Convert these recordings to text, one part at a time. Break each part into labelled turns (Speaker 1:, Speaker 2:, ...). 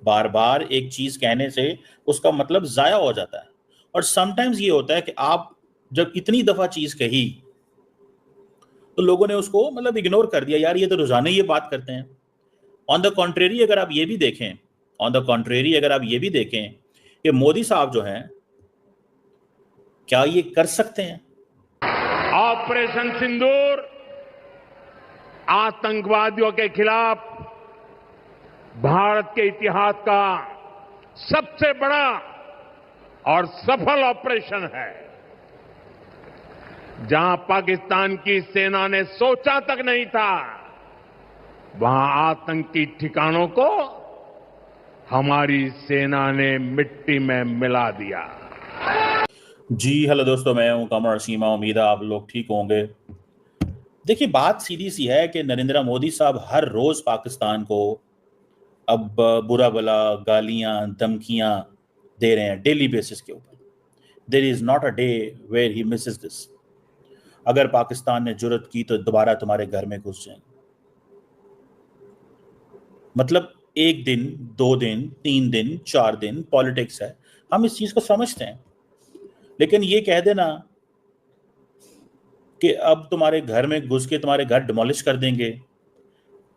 Speaker 1: बार बार एक चीज कहने से उसका मतलब जाया हो जाता है। और समटाइम्स ये होता है कि आप जब इतनी दफा चीज कही तो लोगों ने उसको मतलब इग्नोर कर दिया, यार ये तो रोजाना ही ये बात करते हैं। ऑन द कॉन्ट्रेरी अगर आप ये भी देखें कि मोदी साहब जो हैं क्या ये कर सकते हैं?
Speaker 2: ऑपरेशन सिंदूर आतंकवादियों के खिलाफ भारत के इतिहास का सबसे बड़ा और सफल ऑपरेशन है, जहां पाकिस्तान की सेना ने सोचा तक नहीं था, वहां आतंकी ठिकानों को हमारी सेना ने मिट्टी में मिला दिया।
Speaker 1: जी हेलो दोस्तों, मैं हूं कमर सीमा। उम्मीद है आप लोग ठीक होंगे। देखिए, बात सीधी सी है कि नरेंद्र मोदी साहब हर रोज पाकिस्तान को अब बुरा भला गालियां धमकियां दे रहे हैं डेली बेसिस के ऊपर। There is not a day where he misses this. अगर पाकिस्तान ने जुर्रत की तो दोबारा तुम्हारे घर में घुस जाएंगे। मतलब एक दिन, 2 दिन, 3 दिन, 4 दिन, पॉलिटिक्स है, हम इस चीज को समझते हैं। लेकिन ये कह देना कि अब तुम्हारे घर में घुस के तुम्हारे घर डिमोलिश कर देंगे,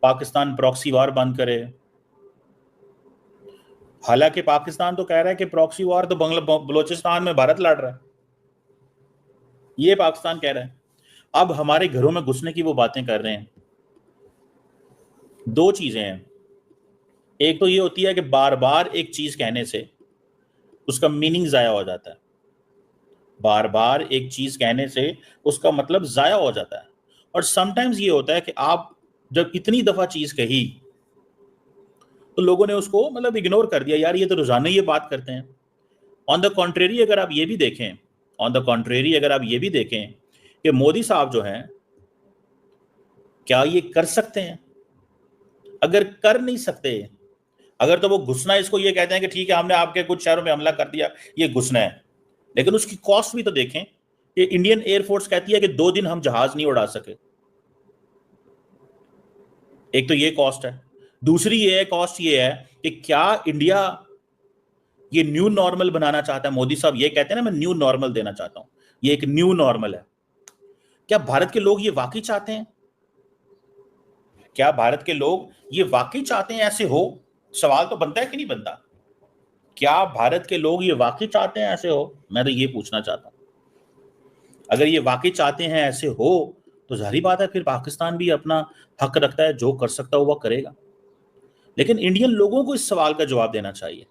Speaker 1: पाकिस्तान प्रॉक्सी वार बंद करे। हालांकि पाकिस्तान तो कह रहा है कि प्रॉक्सी वार तो बलोचिस्तान में भारत लड़ रहा है, ये पाकिस्तान कह रहा है। अब हमारे घरों में घुसने की वो बातें कर रहे हैं। दो चीजें हैं, एक तो ये होती है कि बार बार एक चीज कहने से उसका मीनिंग जाया हो जाता है। बार बार एक चीज कहने से उसका मतलब जाया हो जाता है। और समटाइम्स ये होता है कि आप जब इतनी दफा चीज कही तो लोगों ने उसको मतलब इग्नोर कर दिया, यार ये तो रोजाना ही ये बात करते हैं। ऑन द कॉन्ट्रेरी अगर आप ये भी देखें कि मोदी साहब जो हैं क्या ये कर सकते हैं? अगर कर नहीं सकते, अगर तो वो घुसना, इसको ये कहते हैं कि ठीक है हमने आपके कुछ शहरों में हमला कर दिया, ये घुसना है, लेकिन उसकी कॉस्ट भी तो देखें कि इंडियन एयरफोर्स कहती है कि 2 दिन हम जहाज नहीं उड़ा सके। एक तो ये कॉस्ट है। दूसरी ये कॉस्ट ये है कि क्या इंडिया ये न्यू नॉर्मल बनाना चाहता है? मोदी साहब ये कहते हैं ना, मैं न्यू नॉर्मल देना चाहता हूं, ये एक न्यू नॉर्मल है। क्या भारत के लोग ये वाकई चाहते हैं? क्या भारत के लोग ये वाकई चाहते हैं ऐसे हो? सवाल तो बनता है कि नहीं बनता? क्या भारत के लोग ये वाकई चाहते हैं ऐसे हो? मैं तो ये पूछना चाहता हूं। अगर ये वाकई चाहते हैं ऐसे हो तो जाहिर बात है फिर पाकिस्तान भी अपना हक रखता है, जो कर सकता है वो करेगा। लेकिन इंडियन लोगों को इस सवाल का जवाब देना चाहिए।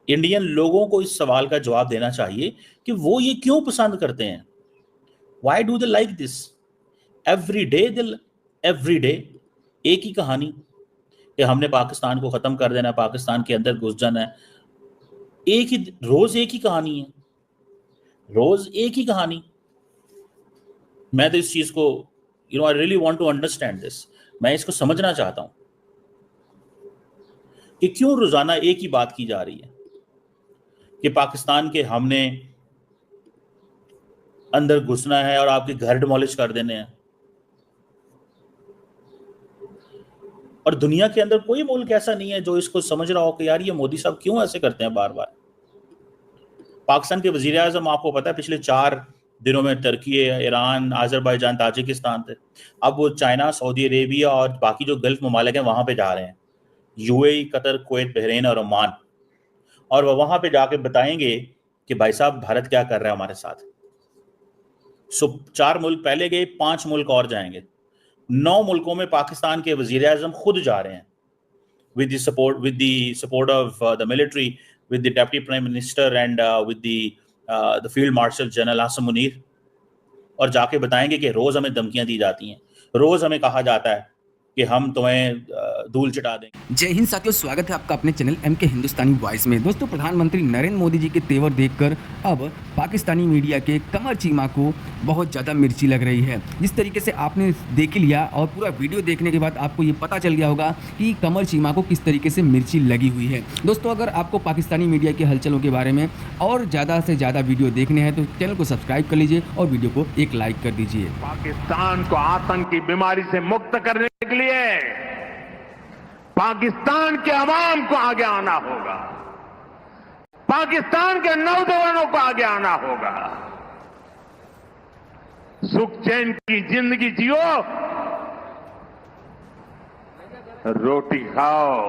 Speaker 1: इंडियन लोगों को इस सवाल का जवाब देना चाहिए कि वो ये क्यों पसंद करते हैं। Why do they like this? Every day एक ही कहानी कि हमने पाकिस्तान को खत्म कर देना है, पाकिस्तान के अंदर घुस जाना है। रोज एक ही कहानी है, रोज एक ही कहानी। मैं तो इस चीज को I really want to understand this. मैं इसको समझना चाहता हूं कि क्यों रोजाना एक ही बात की जा रही है कि पाकिस्तान के हमने अंदर घुसना है और आपके घर डिमोलिश कर देने हैं। और दुनिया के अंदर कोई मुल्क ऐसा नहीं है जो इसको समझ रहा हो कि यार ये मोदी साहब क्यों ऐसे करते हैं बार बार। पाकिस्तान के वजीर आजम आपको पता है पिछले 4 दिनों में तुर्की, ईरान, अजरबैजान, ताजिकिस्तान थे। अब वो चाइना, सऊदी अरेबिया और बाकी जो गल्फ ममालिक हैं वहां पे जा रहे हैं, यूएई, कतर, कुवैत, बहरीन और ओमान। और वह वहां पे जाके बताएंगे कि भाई साहब भारत क्या कर रहा है हमारे साथ। 4 मुल्क पहले गए, 5 मुल्क और जाएंगे। 9 मुल्कों में पाकिस्तान के वजीर आजम खुद जा रहे हैं with the support of the military, with the deputy prime minister and with the field marshal general Asim Munir। और जाके बताएंगे कि रोज हमें धमकियां दी जाती हैं, रोज हमें कहा जाता है कि हम तुम्हें धूल चटा देंगे।
Speaker 3: जय हिंद साथियों, स्वागत है आपका अपने चैनल एमके हिंदुस्तानी वॉइस में। दोस्तों, प्रधानमंत्री नरेंद्र मोदी जी के तेवर देखकर अब पाकिस्तानी मीडिया के कमर चीमा को बहुत ज़्यादा मिर्ची लग रही है। जिस तरीके से आपने देख लिया और पूरा वीडियो देखने के बाद आपको ये पता चल गया होगा कि कमर चीमा को किस तरीके से मिर्ची लगी हुई है। दोस्तों, अगर आपको पाकिस्तानी मीडिया के हलचलों के बारे में और ज़्यादा से ज़्यादा वीडियो देखने हैं तो चैनल को सब्सक्राइब कर लीजिए और वीडियो को एक लाइक कर दीजिए।
Speaker 2: पाकिस्तान को आतंक की बीमारी से मुक्त करने के लिए पाकिस्तान के अवाम को आगे आना होगा, पाकिस्तान के नौजवानों को आगे आना होगा। सुख चैन की जिंदगी जियो, रोटी खाओ,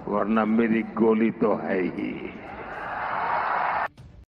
Speaker 2: वरना मेरी गोली तो है ही।